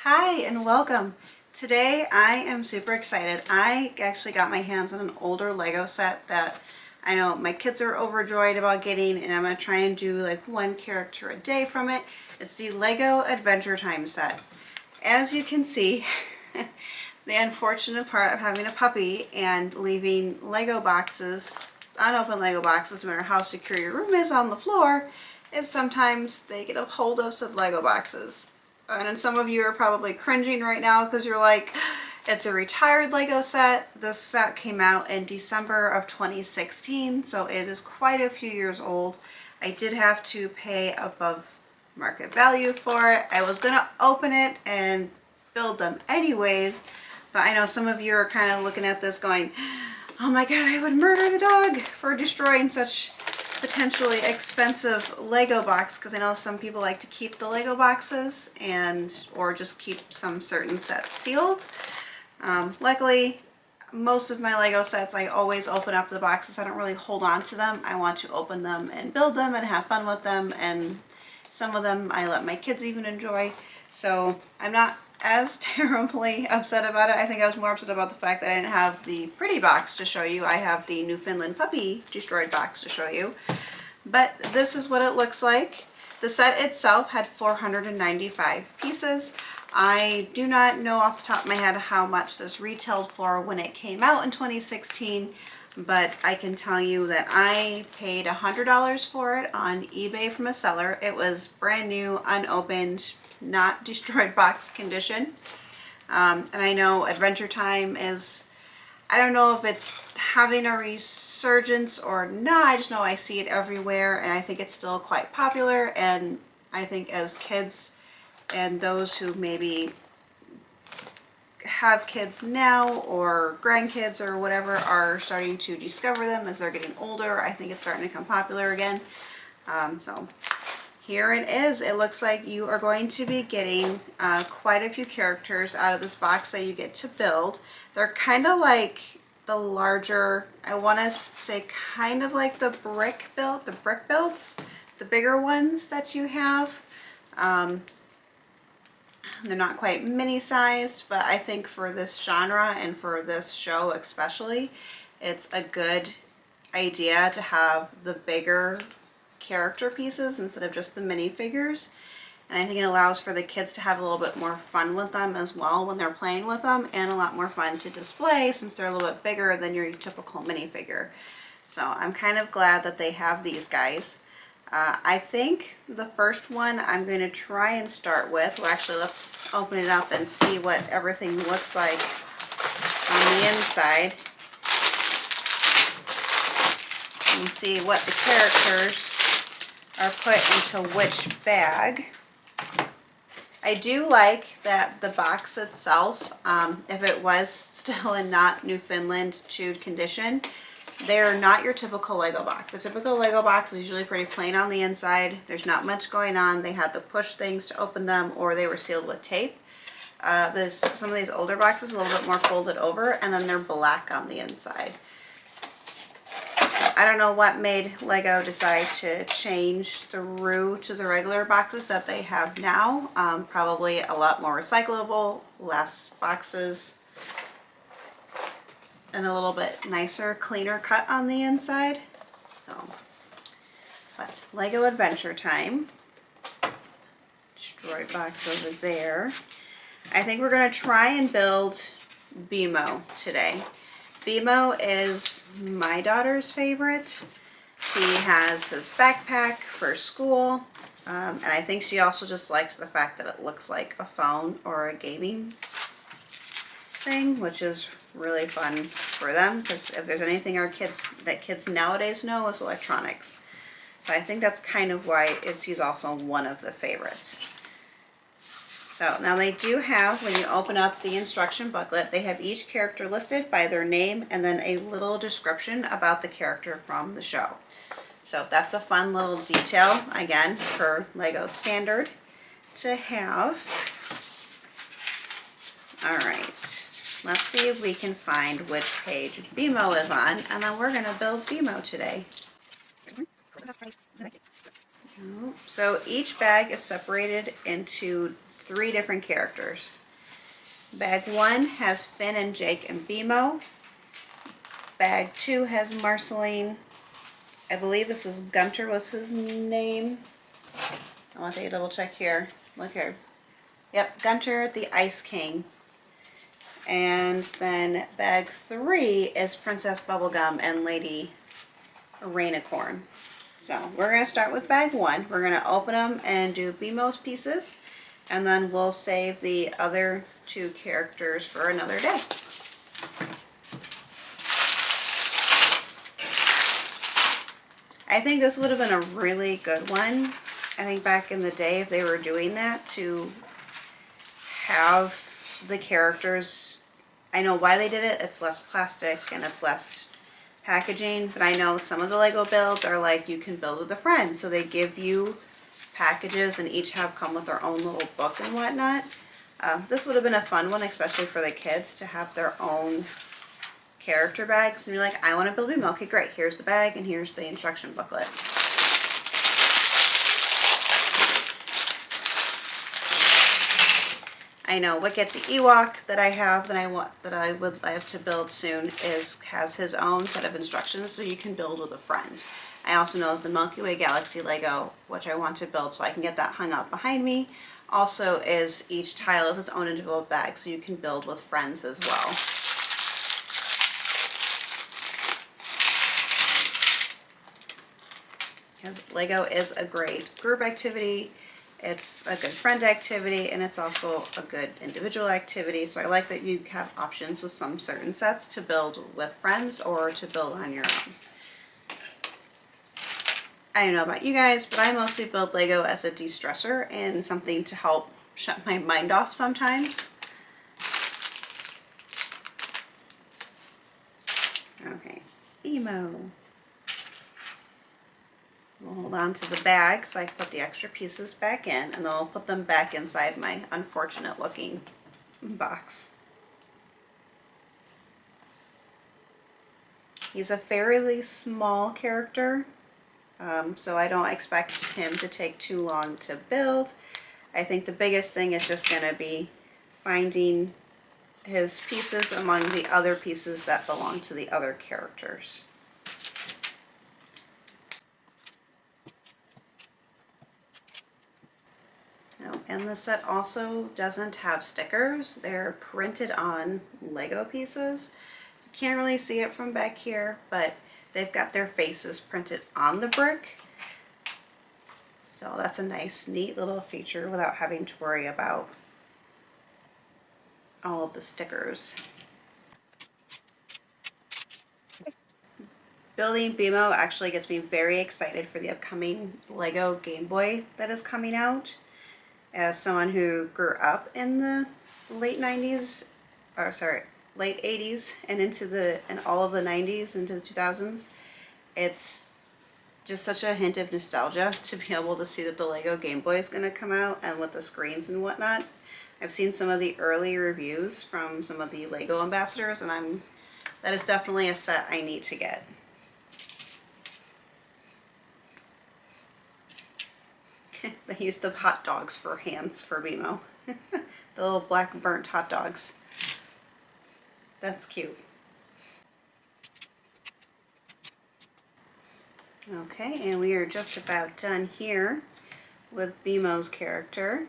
Hi and welcome. Today I am super excited. I actually got my hands on an older Lego set that I know my kids are overjoyed about getting, and I'm going to try and do like one character a day from it. It's the Lego Adventure Time set. As you can see, the unfortunate part of having a puppy and leaving Lego boxes, unopened Lego boxes, no matter how secure your room is, on the floor, is sometimes they get a hold of said Lego boxes. And some of you are probably cringing right now because you're like, it's a retired Lego set. This set came out in December of 2016, so it is quite a few years old. I did have to pay above market value for it. I was going to open it and build them anyways, but I know some of you are kind of looking at this going, oh my god, I would murder the dog for destroying such potentially expensive Lego box, because I know some people like to keep the Lego boxes or just keep some certain sets sealed. Luckily, most of my Lego sets, I always open up the boxes. I don't really hold on to them. I want to open them and build them and have fun with them, and some of them I let my kids even enjoy. So I'm not as terribly upset about it. I think I was more upset about the fact that I didn't have the pretty box to show you. I have the Newfoundland puppy destroyed box to show you. But this is what it looks like. The set itself had 495 pieces. I do not know off the top of my head how much this retailed for when it came out in 2016, but I can tell you that I paid $100 for it on eBay from a seller. It was brand new, unopened, not destroyed box condition. And I know Adventure Time is, I don't know if it's having a resurgence or not. I just know I see it everywhere, and I think it's still quite popular. And I think as kids and those who maybe have kids now or grandkids or whatever are starting to discover them as they're getting older, I think it's starting to become popular again. So here it is. It looks like you are going to be getting quite a few characters out of this box that you get to build. They're kind of like the larger, I want to say kind of like the brick builds, the bigger ones that you have. They're not quite mini sized, but I think for this genre and for this show especially, it's a good idea to have the bigger character pieces instead of just the minifigures. And I think it allows for the kids to have a little bit more fun with them as well when they're playing with them, and a lot more fun to display since they're a little bit bigger than your typical minifigure. So I'm kind of glad that they have these guys. I think the first one I'm going to try and start with, well actually let's open it up and see what everything looks like on the inside. And see what the characters are put into which bag. I do like that the box itself, if it was still in not Newfoundland chewed condition, they're not your typical Lego box. A typical Lego box is usually pretty plain on the inside. There's not much going on. They had to push things to open them, or they were sealed with tape. Some of these older boxes a little bit more folded over, and then they're black on the inside. I don't know what made Lego decide to change through to the regular boxes that they have now. Probably a lot more recyclable, less boxes, and a little bit nicer, cleaner cut on the inside. So, but Lego Adventure Time. Destroyed box over there. I think we're going to try and build BMO today. BMO is my daughter's favorite. She has his backpack for school, and I think she also just likes the fact that it looks like a phone or a gaming thing, which is really fun for them, because if there's anything kids nowadays know is electronics. So I think that's kind of why she's also one of the favorites. So now they do have, when you open up the instruction booklet, they have each character listed by their name and then a little description about the character from the show. So that's a fun little detail, again, for Lego Standard to have. All right, let's see if we can find which page BMO is on, and then we're going to build BMO today. So each bag is separated into 3 different characters. Bag 1 has Finn and Jake and BMO. Bag 2 has Marceline. I believe this was Gunter was his name. I want to take a double check here. Look here. Yep, Gunter the Ice King. And then bag 3 is Princess Bubblegum and Lady Rainicorn. So we're going to start with bag 1. We're going to open them and do BMO's pieces, and then we'll save the other 2 characters for another day. I think this would have been a really good one. I think back in the day, if they were doing that, to have the characters, I know why they did it. It's less plastic and it's less packaging, but I know some of the Lego builds are like you can build with a friend, so they give you packages and each have come with their own little book and whatnot. This would have been a fun one, especially for the kids, to have their own character bags and you're like, I want to build BMO. Okay, great, here's the bag and here's the instruction booklet. I know Wicket the Ewok that I have that I would like to build soon has his own set of instructions, so you can build with a friend. I also know the Milky Way Galaxy Lego, which I want to build so I can get that hung up behind me, also is each tile is its own individual bag, so you can build with friends as well. Because Lego is a great group activity, it's a good friend activity, and it's also a good individual activity. So I like that you have options with some certain sets to build with friends or to build on your own. I don't know about you guys, but I mostly build Lego as a de-stressor and something to help shut my mind off sometimes. Okay, BMO. We'll hold on to the bag so I can put the extra pieces back in, and then I'll put them back inside my unfortunate looking box. He's a fairly small character, so I don't expect him to take too long to build. I think the biggest thing is just going to be finding his pieces among the other pieces that belong to the other characters. And the set also doesn't have stickers. They're printed on Lego pieces. You can't really see it from back here, but they've got their faces printed on the brick. So that's a nice, neat little feature without having to worry about all of the stickers. Building BMO actually gets me very excited for the upcoming Lego Game Boy that is coming out. As someone who grew up in the late 90s, or sorry, late 80s and all of the 90s into the 2000s, it's just such a hint of nostalgia to be able to see that the Lego Game Boy is going to come out, and with the screens and whatnot. I've seen some of the early reviews from some of the Lego ambassadors, and that is definitely a set I need to get. They use the hot dogs for hands for BMO. The little black burnt hot dogs. That's cute. Okay, and we are just about done here with BMO's character.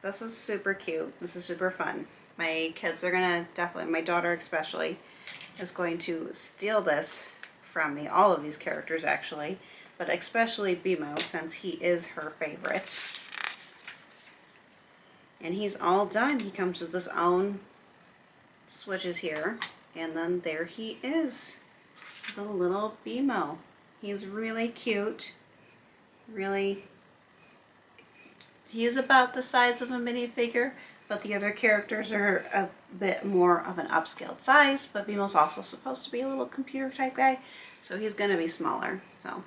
This is super cute. This is super fun. My kids are gonna definitely, my daughter especially, is going to steal this from me. All of these characters actually, but especially BMO since he is her favorite. And he's all done. He comes with his own switches here, and then there he is, the little BMO. He's really cute. Really, he is about the size of a minifigure, but the other characters are a bit more of an upscaled size, but BMO's also supposed to be a little computer type guy, so he's going to be smaller. So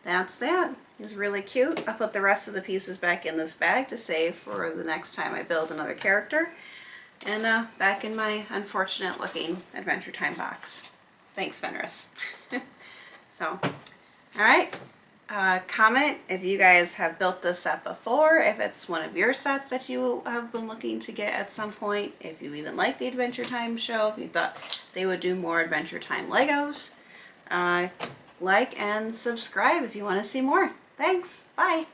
that's that. He's really cute. I'll put the rest of the pieces back in this bag to save for the next time I build another character. And back in my unfortunate looking Adventure Time box. Thanks, Fenris. So, alright. Comment if you guys have built this set before, if it's one of your sets that you have been looking to get at some point, if you even like the Adventure Time show, if you thought they would do more Adventure Time Legos. Like and subscribe if you want to see more. Thanks. Bye.